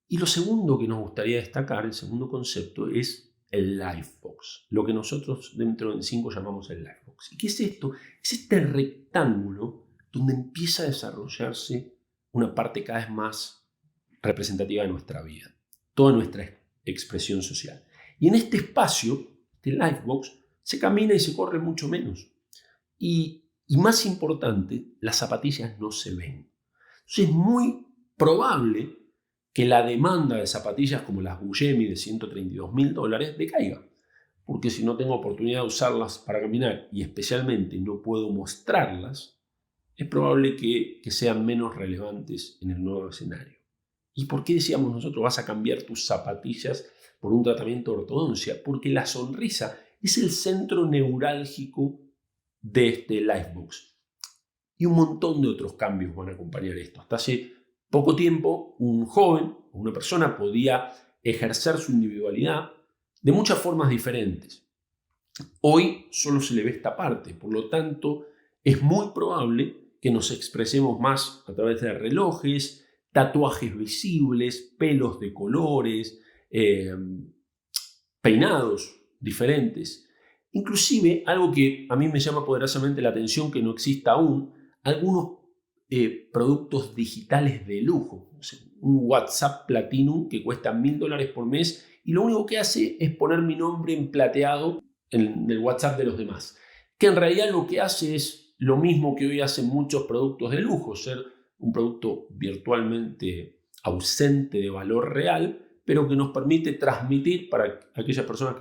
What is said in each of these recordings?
Y lo segundo que nos gustaría destacar, el segundo concepto, es el Livebox, lo que nosotros dentro de 5 llamamos el Livebox. ¿Y qué es esto? Es este rectángulo donde empieza a desarrollarse una parte cada vez más representativa de nuestra vida, toda nuestra expresión social. Y en este espacio, este Livebox, se camina y se corre mucho menos. Y más importante, las zapatillas no se ven. Entonces es muy probable que la demanda de zapatillas como las Guyemi de $132.000 decaiga. Porque si no tengo oportunidad de usarlas para caminar y especialmente no puedo mostrarlas, es probable que sean menos relevantes en el nuevo escenario. ¿Y por qué decíamos nosotros vas a cambiar tus zapatillas por un tratamiento de ortodoncia? Porque la sonrisa es el centro neurálgico de este Livebox. Y un montón de otros cambios van a acompañar esto. Hasta hace poco tiempo, un joven o una persona podía ejercer su individualidad de muchas formas diferentes. Hoy solo se le ve esta parte, por lo tanto, es muy probable que nos expresemos más a través de relojes, tatuajes visibles, pelos de colores, peinados diferentes. Inclusive, algo que a mí me llama poderosamente la atención, que no exista aún, algunos productos digitales de lujo. O sea, un WhatsApp Platinum que cuesta $1.000 por mes y lo único que hace es poner mi nombre en plateado en el WhatsApp de los demás. Que en realidad lo que hace es lo mismo que hoy hacen muchos productos de lujo, ser un producto virtualmente ausente de valor real, pero que nos permite transmitir para aquellas personas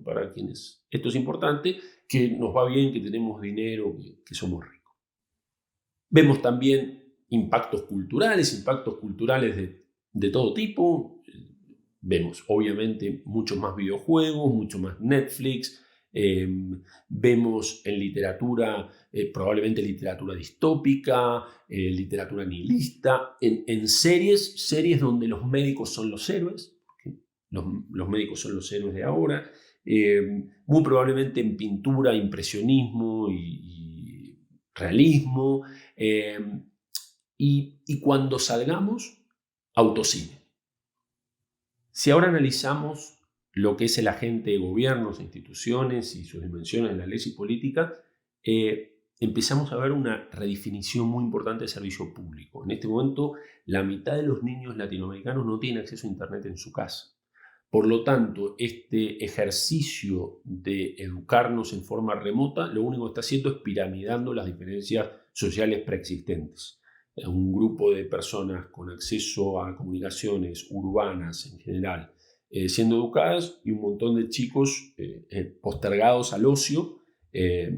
para quienes esto es importante, que nos va bien, que tenemos dinero, que somos ricos. Vemos también impactos culturales de todo tipo. Vemos obviamente muchos más videojuegos, mucho más Netflix. Vemos en literatura, probablemente literatura distópica, literatura nihilista, en series donde los médicos son los héroes, los médicos son los héroes de ahora, muy probablemente en pintura, impresionismo y realismo, y cuando salgamos, autocine. Si ahora analizamos lo que es el agente de gobiernos, instituciones y sus dimensiones en la ley y política, empezamos a ver una redefinición muy importante del servicio público. En este momento, la mitad de los niños latinoamericanos no tienen acceso a Internet en su casa. Por lo tanto, este ejercicio de educarnos en forma remota, lo único que está haciendo es piramidando las diferencias sociales preexistentes. Un grupo de personas con acceso a comunicaciones urbanas en general siendo educadas y un montón de chicos postergados al ocio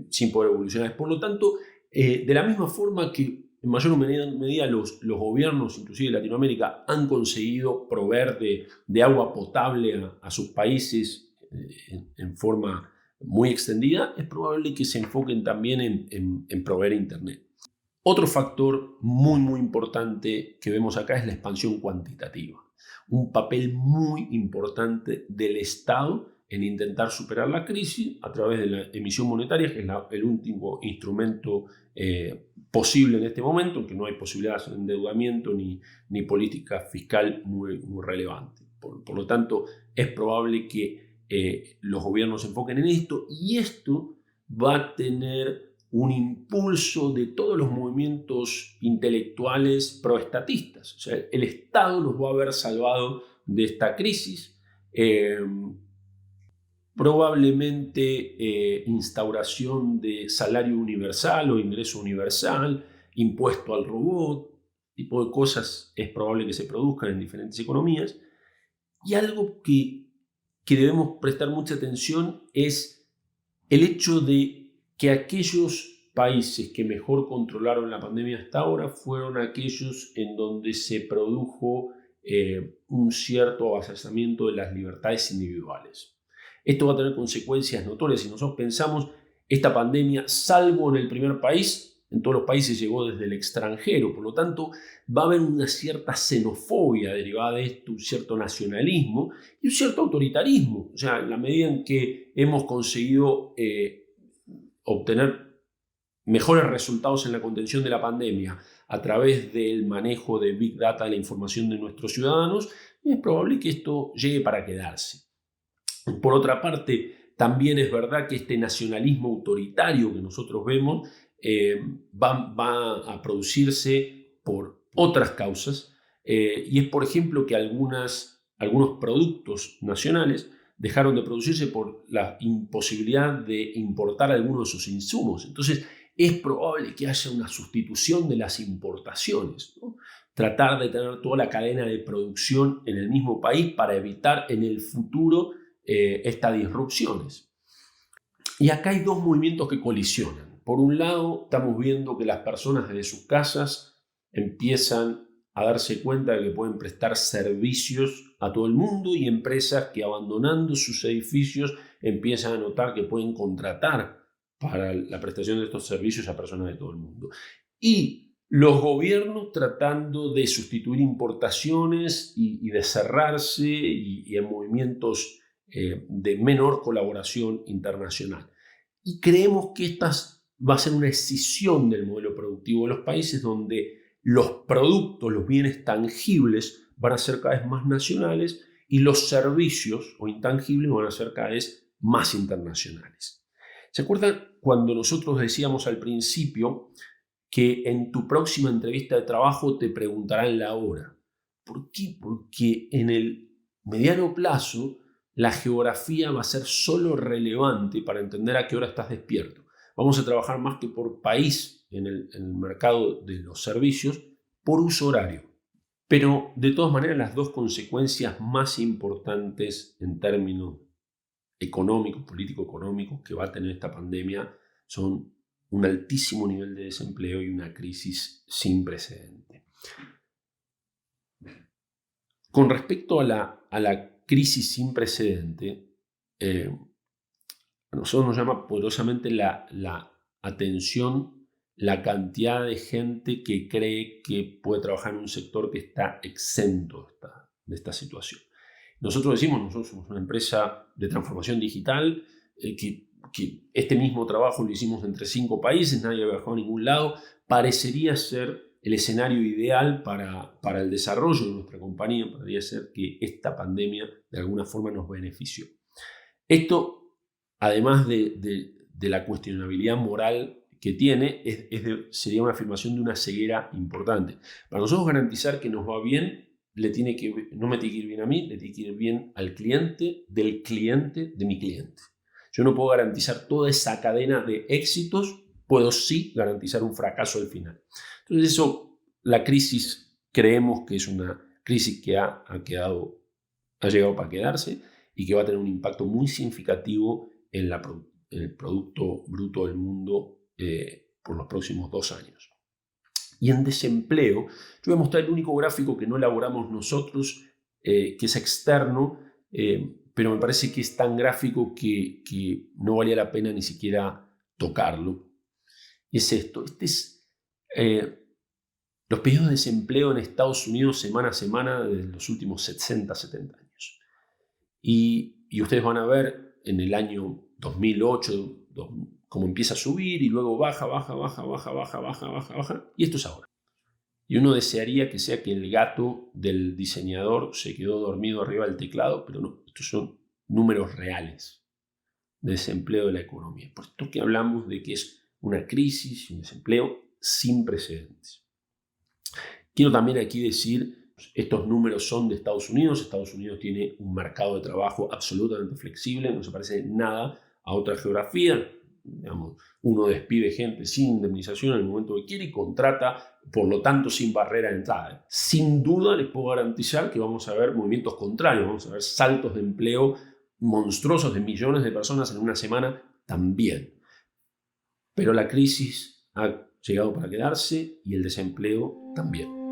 sin poder evolucionar. Por lo tanto, de la misma forma que en mayor medida los gobiernos, inclusive de Latinoamérica, han conseguido proveer de agua potable a sus países en forma muy extendida, es probable que se enfoquen también en proveer Internet. Otro factor muy importante que vemos acá es la expansión cuantitativa. Un papel muy importante del Estado en intentar superar la crisis a través de la emisión monetaria, que es el último instrumento posible en este momento, en que no hay posibilidades de endeudamiento ni política fiscal muy relevante. Por lo tanto, es probable que los gobiernos se enfoquen en esto, y esto va a tener un impulso de todos los movimientos intelectuales proestatistas. O sea, el Estado nos va a haber salvado de esta crisis. Probablemente instauración de salario universal o ingreso universal, impuesto al robot, tipo de cosas es probable que se produzcan en diferentes economías. Y algo que debemos prestar mucha atención es el hecho de que aquellos países que mejor controlaron la pandemia hasta ahora fueron aquellos en donde se produjo un cierto avasallamiento de las libertades individuales. Esto va a tener consecuencias notorias. Si nosotros pensamos, esta pandemia, salvo en el primer país, en todos los países llegó desde el extranjero. Por lo tanto, va a haber una cierta xenofobia derivada de esto, un cierto nacionalismo y un cierto autoritarismo. O sea, en la medida en que hemos conseguido obtener mejores resultados en la contención de la pandemia a través del manejo de Big Data de la información de nuestros ciudadanos, es probable que esto llegue para quedarse. Por otra parte, también es verdad que este nacionalismo autoritario que nosotros vemos va a producirse por otras causas, y es, por ejemplo, que algunos productos nacionales dejaron de producirse por la imposibilidad de importar algunos de sus insumos. Entonces, es probable que haya una sustitución de las importaciones, ¿no? Tratar de tener toda la cadena de producción en el mismo país para evitar en el futuro estas disrupciones. Y acá hay dos movimientos que colisionan. Por un lado, estamos viendo que las personas desde sus casas empiezan a darse cuenta de que pueden prestar servicios a todo el mundo, y empresas que, abandonando sus edificios, empiezan a notar que pueden contratar para la prestación de estos servicios a personas de todo el mundo. Y los gobiernos tratando de sustituir importaciones y de cerrarse y en movimientos de menor colaboración internacional. Y creemos que esta va a ser una escisión del modelo productivo de los países, donde los productos, los bienes tangibles van a ser cada vez más nacionales y los servicios o intangibles van a ser cada vez más internacionales. ¿Se acuerdan cuando nosotros decíamos al principio que en tu próxima entrevista de trabajo te preguntarán la hora? ¿Por qué? Porque en el mediano plazo la geografía va a ser solo relevante para entender a qué hora estás despierto. Vamos a trabajar más que por país en el mercado de los servicios, por uso horario. Pero de todas maneras, las dos consecuencias más importantes en términos económicos, político-económicos, que va a tener esta pandemia son un altísimo nivel de desempleo y una crisis sin precedente. Con respecto a la crisis sin precedente, a nosotros nos llama poderosamente la atención la cantidad de gente que cree que puede trabajar en un sector que está exento de esta situación. Nosotros somos una empresa de transformación digital, que este mismo trabajo lo hicimos entre 5 países, nadie ha viajado a ningún lado. Parecería ser el escenario ideal para el desarrollo de nuestra compañía, podría ser que esta pandemia de alguna forma nos benefició. Esto, además de la cuestionabilidad moral que tiene, sería una afirmación de una ceguera importante. Para nosotros garantizar que nos va bien, no me tiene que ir bien a mí, le tiene que ir bien al cliente, del cliente, de mi cliente. Yo no puedo garantizar toda esa cadena de éxitos, puedo sí garantizar un fracaso al final. Entonces la crisis, creemos que es una crisis que ha llegado para quedarse y que va a tener un impacto muy significativo en el Producto Bruto del mundo por los próximos 2 años. Y en desempleo, yo voy a mostrar el único gráfico que no elaboramos nosotros, que es externo, pero me parece que es tan gráfico que no valía la pena ni siquiera tocarlo. Y es esto. Los pedidos de desempleo en Estados Unidos semana a semana desde los últimos 60, 70 años. Y ustedes van a ver en el año 2008 cómo empieza a subir y luego baja, y esto es ahora. Y uno desearía que sea que el gato del diseñador se quedó dormido arriba del teclado, pero no, estos son números reales de desempleo de la economía. Por esto que hablamos de que es una crisis y un desempleo sin precedentes. Quiero también aquí decir, estos números son de Estados Unidos. Estados Unidos tiene un mercado de trabajo absolutamente flexible, no se parece nada a otra geografía. Digamos, uno despide gente sin indemnización en el momento que quiere y contrata, por lo tanto, sin barrera de entrada. Sin duda les puedo garantizar que vamos a ver movimientos contrarios, vamos a ver saltos de empleo monstruosos de millones de personas en una semana también. Pero la crisis ha llegado para quedarse y el desempleo también.